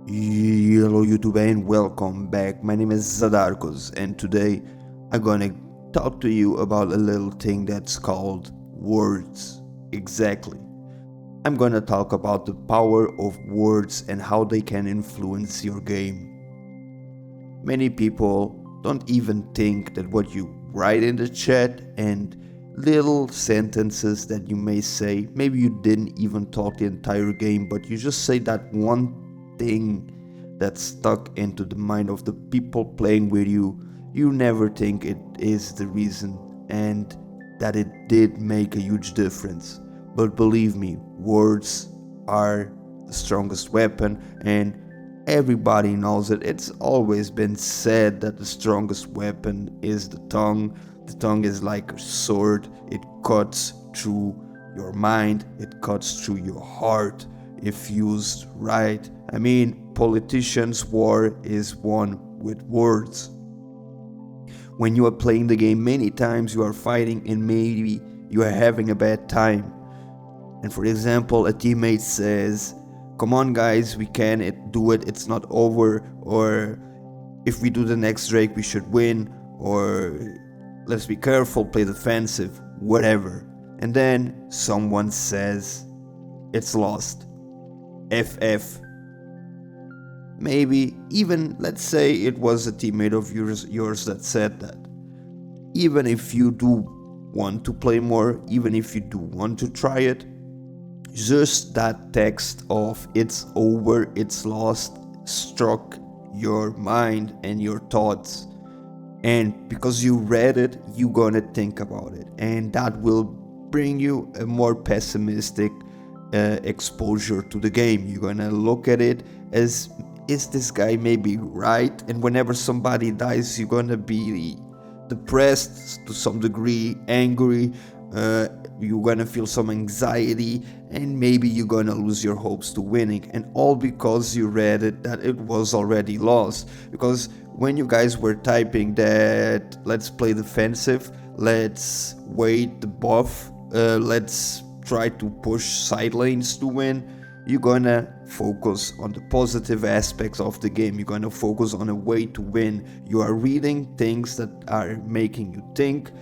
Hello YouTube and welcome back. My name is Zadarkus and today I'm gonna talk to you about a little thing that's called words. Exactly. I'm gonna talk about the power of words and how they can influence your game. Many people don't even think that what you write in the chat and little sentences that you may say, maybe you didn't even talk the entire game, but you just say that one thing that's stuck into the mind of the people playing with you. You never think it is the reason and that it did make a huge difference. But believe me, words are the strongest weapon, and everybody knows it. It's always been said that the strongest weapon is the tongue. The tongue is like a sword. It cuts through your mind, it cuts through your heart if used right. I mean, politicians' war is won with words. When you are playing the game, many times you are fighting and maybe you are having a bad time. And for example, a teammate says, "Come on guys, we can do it, it's not over," or "If we do the next Drake we should win," or "Let's be careful, play defensive," whatever. And then someone says, "It's lost. FF." Maybe even, let's say it was a teammate of yours that said that. Even if you do want to play more, even if you do want to try it, just that text of "it's over, it's lost" struck your mind and your thoughts. And because you read it, you're gonna think about it. And that will bring you a more pessimistic exposure to the game. You're gonna look at it as, is this guy maybe right? And whenever somebody dies, you're gonna be depressed to some degree, angry, you're gonna feel some anxiety, and maybe you're gonna lose your hopes to winning, and all because you read it that it was already lost. Because when you guys were typing that "let's play defensive, let's wait the buff, let's try to push side lanes to win," you're gonna focus on the positive aspects of the game. You're gonna focus on a way to win. You are reading things that are making you think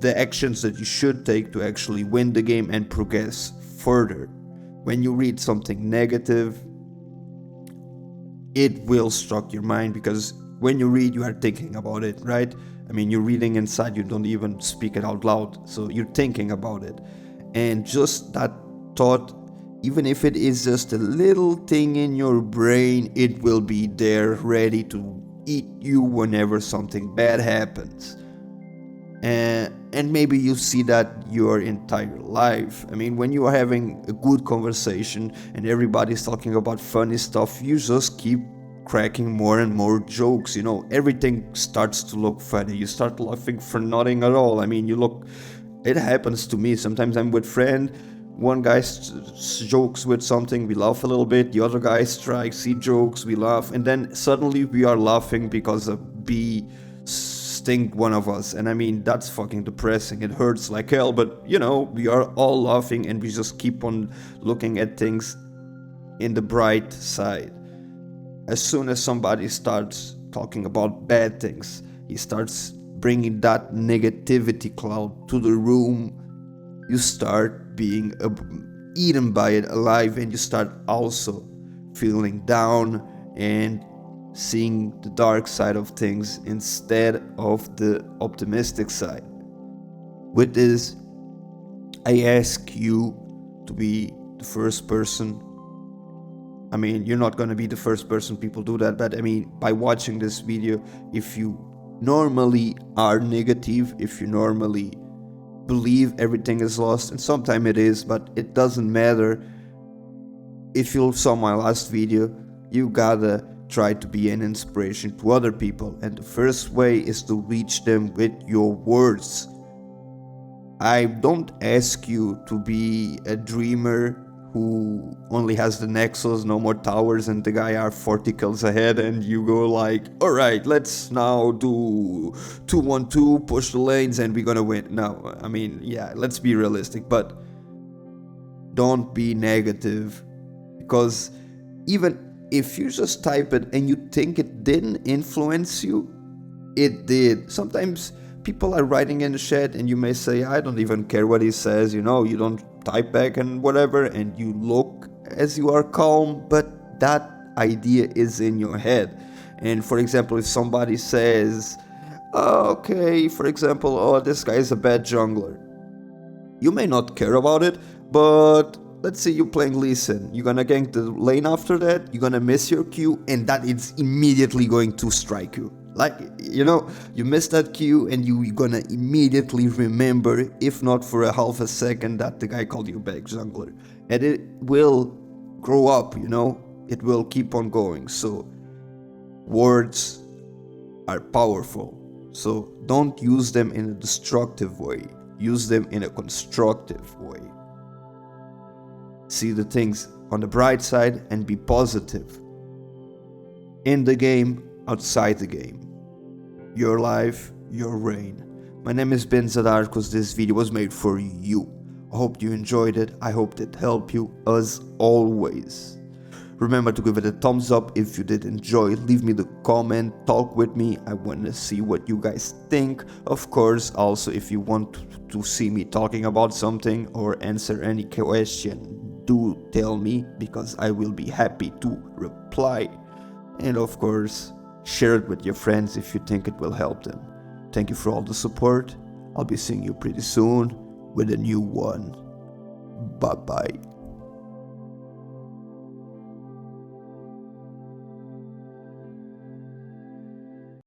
the actions that you should take to actually win the game and progress further. When you read something negative, it will struck your mind, because when you read, you are thinking about it, right? I mean, you're reading inside, you don't even speak it out loud, so you're thinking about it. And just that thought, even if it is just a little thing in your brain, it will be there ready to eat you whenever something bad happens. And maybe you see that your entire life. I mean, when you are having a good conversation and everybody's talking about funny stuff, you just keep cracking more and more jokes. Everything starts to look funny. You start laughing for nothing at all. I mean, it happens to me. Sometimes I'm with friend, one guy jokes with something, we laugh a little bit, the other guy strikes, he jokes, we laugh, and then suddenly we are laughing because a bee stinged one of us. And I mean, that's fucking depressing. It hurts like hell, but we are all laughing and we just keep on looking at things in the bright side. As soon as somebody starts talking about bad things, he starts bringing that negativity cloud to the room, you start being eaten by it alive, and you start also feeling down and seeing the dark side of things instead of the optimistic side. With this, I ask you to be the first person. I mean, you're not gonna be the first person, people do that, but I mean, by watching this video, if you normally are negative, if you normally believe everything is lost, and sometimes it is, but it doesn't matter. If you saw my last video, you gotta try to be an inspiration to other people, and the first way is to reach them with your words. I don't ask you to be a dreamer who only has the Nexus, no more towers, and the guy are 40 kills ahead, and you go like, "Alright, let's now do 2-1-2, push the lanes, and we're gonna win." No, I mean, yeah, let's be realistic, but don't be negative, because even if you just type it and you think it didn't influence you, it did. Sometimes people are writing in the chat and you may say, I don't even care what he says, you don't type back and whatever, and you look as you are calm, but that idea is in your head. And for example, if somebody says, okay, for example, oh, this guy is a bad jungler, you may not care about it, but let's say you're playing Lee Sin, you're gonna gank the lane after that, you're gonna miss your Q, and that is immediately going to strike you. Like, you miss that Q and you're gonna immediately remember, if not for a half a second, that the guy called you back jungler. And it will grow up, it will keep on going. So words are powerful. So don't use them in a destructive way. Use them in a constructive way. See the things on the bright side and be positive. In the game, outside the game. Your life, your reign. My name is Zadarkus. This video was made for you. I hope you enjoyed it. I hope it helped you as always. Remember to give it a thumbs up if you did enjoy. Leave me the comment, talk with me. I want to see what you guys think. Of course, also if you want to see me talking about something or answer any question, do tell me, because I will be happy to reply. And of course, share it with your friends if you think it will help them. Thank you for all the support. I'll be seeing you pretty soon with a new one. Bye bye.